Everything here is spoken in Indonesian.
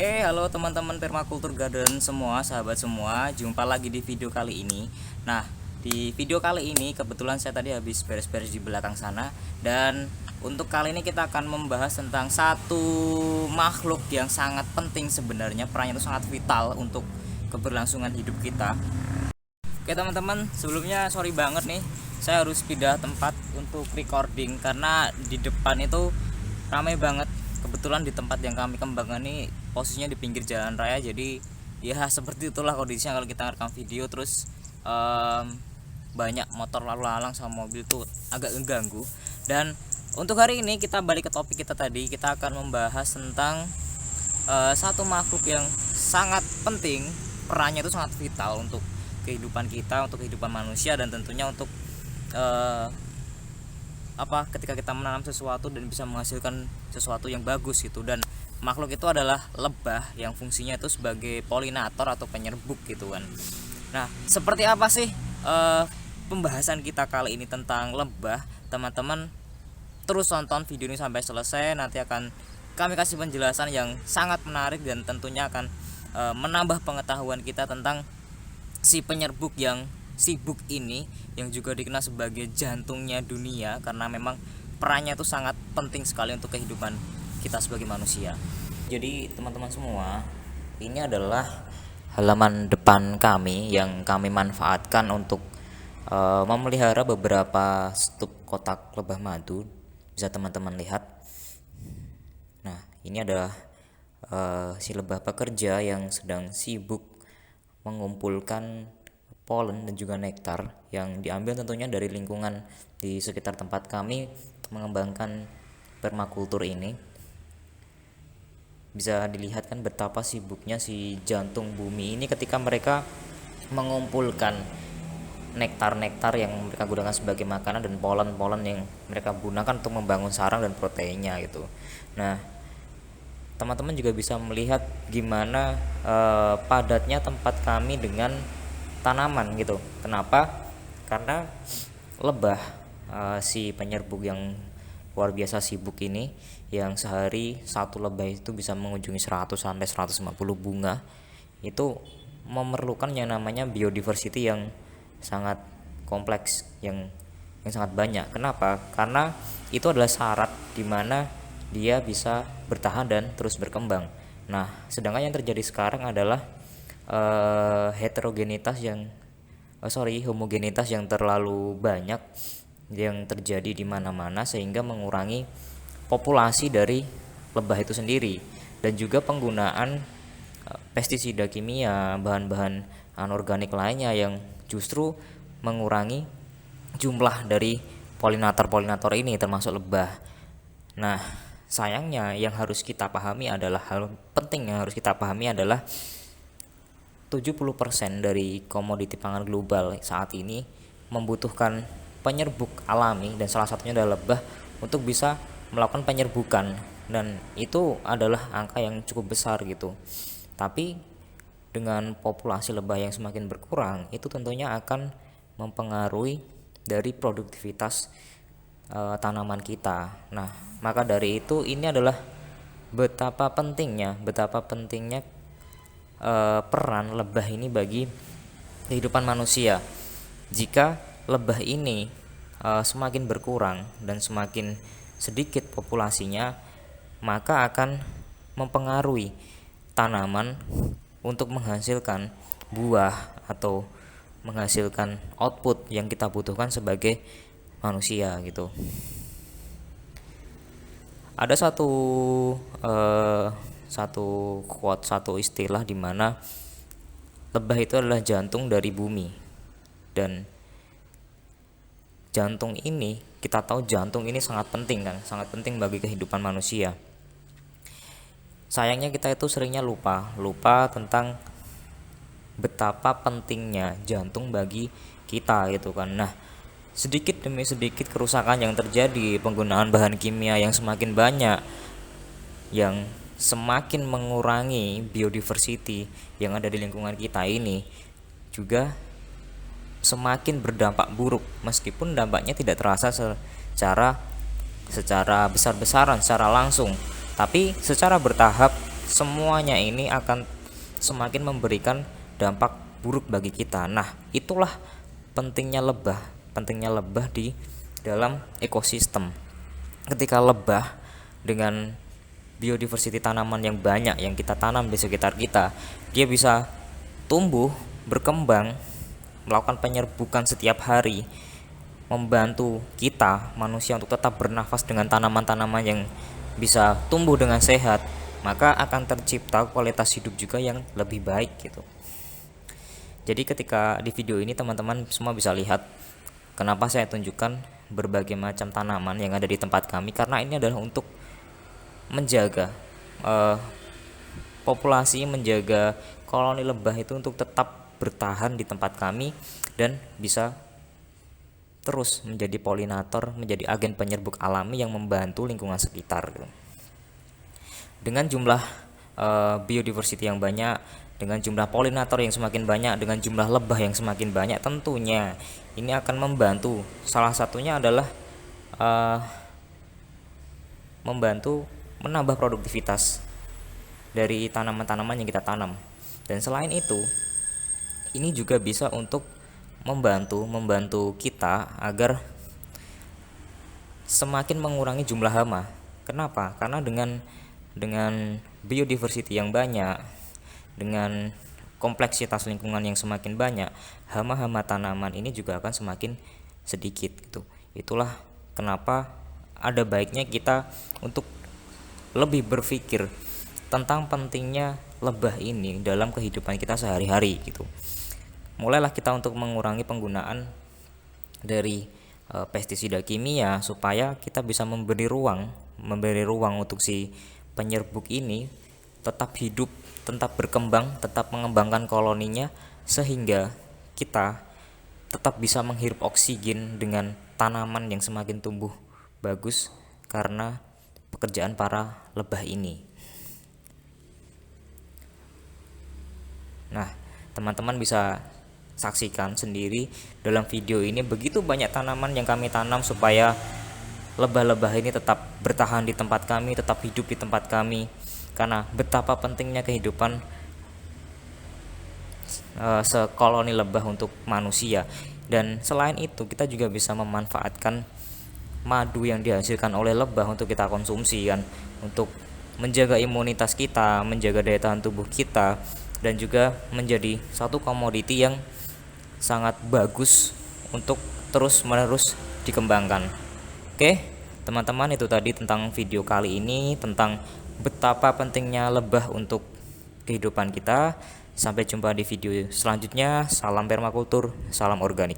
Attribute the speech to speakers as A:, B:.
A: Oke, halo teman-teman Permakultur Garden semua, sahabat semua. Jumpa lagi di video kali ini. Nah, di video kali ini kebetulan saya tadi habis beres-beres di belakang sana. Dan untuk kali ini kita akan membahas tentang satu makhluk yang sangat penting sebenarnya. Perannya itu sangat vital untuk keberlangsungan hidup kita. Oke teman-teman, sebelumnya sorry banget nih, saya harus pindah tempat untuk recording karena di depan itu ramai banget. Kebetulan di tempat yang kami kembangkan ini posisinya di pinggir jalan raya, jadi ya seperti itulah kondisinya kalau kita rekam video. Terus banyak motor lalu lalang sama mobil tuh agak mengganggu. Dan untuk hari ini kita balik ke topik kita tadi. Kita akan membahas tentang satu makhluk yang sangat penting, perannya itu sangat vital untuk kehidupan kita, untuk kehidupan manusia, dan tentunya untuk ketika kita menanam sesuatu dan bisa menghasilkan sesuatu yang bagus gitu. Dan makhluk itu adalah lebah yang fungsinya itu sebagai polinator atau penyerbuk gitu kan. Nah, seperti apa sih pembahasan kita kali ini tentang lebah? Teman-teman terus tonton video ini sampai selesai, nanti akan kami kasih penjelasan yang sangat menarik dan tentunya akan menambah pengetahuan kita tentang si penyerbuk yang sibuk ini, yang juga dikenal sebagai jantungnya dunia, karena memang perannya itu sangat penting sekali untuk kehidupan kita sebagai manusia. Jadi teman-teman semua, ini adalah halaman depan kami yang kami manfaatkan untuk memelihara beberapa stup kotak lebah madu. Bisa teman-teman lihat. Nah, ini adalah si lebah pekerja yang sedang sibuk mengumpulkan polen dan juga nektar yang diambil tentunya dari lingkungan di sekitar tempat kami mengembangkan permakultur ini. Bisa dilihat kan betapa sibuknya si jantung bumi ini ketika mereka mengumpulkan nektar-nektar yang mereka gunakan sebagai makanan dan polen-polen yang mereka gunakan untuk membangun sarang dan proteinnya gitu. Nah, teman-teman juga bisa melihat gimana padatnya tempat kami dengan tanaman gitu. Kenapa? Karena lebah si penyerbuk yang luar biasa sibuk ini, yang sehari satu lebah itu bisa mengunjungi 100 sampai 150 bunga, itu memerlukan yang namanya biodiversity yang sangat kompleks, yang sangat banyak. Kenapa? Karena itu adalah syarat dimana dia bisa bertahan dan terus berkembang. Nah, sedangkan yang terjadi sekarang adalah homogenitas yang terlalu banyak yang terjadi di mana-mana, sehingga mengurangi populasi dari lebah itu sendiri, dan juga penggunaan pestisida kimia, bahan-bahan anorganik lainnya yang justru mengurangi jumlah dari polinator ini termasuk lebah. Nah, sayangnya yang harus kita pahami adalah 70% dari komoditi pangan global saat ini membutuhkan penyerbuk alami, dan salah satunya adalah lebah untuk bisa melakukan penyerbukan, dan itu adalah angka yang cukup besar gitu. Tapi dengan populasi lebah yang semakin berkurang, itu tentunya akan mempengaruhi dari produktivitas tanaman kita. Nah, maka dari itu ini adalah betapa pentingnya peran lebah ini bagi kehidupan manusia. Jika lebah ini semakin berkurang dan semakin sedikit populasinya, maka akan mempengaruhi tanaman untuk menghasilkan buah atau menghasilkan output yang kita butuhkan sebagai manusia gitu. Ada satu quote, satu istilah di mana lebah itu adalah jantung dari bumi. Dan jantung ini, kita tahu jantung ini sangat penting kan, sangat penting bagi kehidupan manusia. Sayangnya kita itu seringnya lupa tentang betapa pentingnya jantung bagi kita gitu kan. Nah, sedikit demi sedikit kerusakan yang terjadi, penggunaan bahan kimia yang semakin banyak, yang semakin mengurangi biodiversity yang ada di lingkungan kita ini, juga semakin berdampak buruk, meskipun dampaknya tidak terasa secara besar-besaran, secara langsung, tapi secara bertahap semuanya ini akan semakin memberikan dampak buruk bagi kita. Nah, itulah pentingnya lebah di dalam ekosistem. Ketika lebah dengan biodiversity tanaman yang banyak yang kita tanam di sekitar kita, dia bisa tumbuh, berkembang, melakukan penyerbukan setiap hari, membantu kita manusia untuk tetap bernafas dengan tanaman-tanaman yang bisa tumbuh dengan sehat, maka akan tercipta kualitas hidup juga yang lebih baik gitu. Jadi ketika di video ini teman-teman semua bisa lihat kenapa saya tunjukkan berbagai macam tanaman yang ada di tempat kami, karena ini adalah untuk menjaga populasi, menjaga koloni lebah itu untuk tetap bertahan di tempat kami dan bisa terus menjadi polinator, menjadi agen penyerbuk alami yang membantu lingkungan sekitar gitu. Dengan jumlah biodiversity yang banyak, dengan jumlah polinator yang semakin banyak, dengan jumlah lebah yang semakin banyak, tentunya ini akan membantu. Salah satunya adalah membantu menambah produktivitas dari tanaman-tanaman yang kita tanam. Dan selain itu, ini juga bisa untuk membantu kita agar semakin mengurangi jumlah hama. Kenapa? Karena dengan biodiversity yang banyak, dengan kompleksitas lingkungan yang semakin banyak, hama-hama tanaman ini juga akan semakin sedikit gitu. Itulah kenapa ada baiknya kita untuk lebih berpikir tentang pentingnya lebah ini dalam kehidupan kita sehari-hari gitu. Mulailah kita untuk mengurangi penggunaan dari pestisida kimia supaya kita bisa memberi ruang untuk si penyerbuk ini tetap hidup, tetap berkembang, tetap mengembangkan koloninya, sehingga kita tetap bisa menghirup oksigen dengan tanaman yang semakin tumbuh bagus karena pekerjaan para lebah ini. Nah, teman-teman bisa saksikan sendiri dalam video ini begitu banyak tanaman yang kami tanam supaya lebah-lebah ini tetap bertahan di tempat kami, tetap hidup di tempat kami, karena betapa pentingnya kehidupan sekoloni lebah untuk manusia. Dan selain itu kita juga bisa memanfaatkan madu yang dihasilkan oleh lebah untuk kita konsumsi kan, untuk menjaga imunitas kita, menjaga daya tahan tubuh kita, dan juga menjadi satu komoditi yang sangat bagus untuk terus-menerus dikembangkan. Oke, teman-teman, itu tadi tentang video kali ini tentang betapa pentingnya lebah untuk kehidupan kita. Sampai jumpa di video selanjutnya. Salam permakultur, salam organik.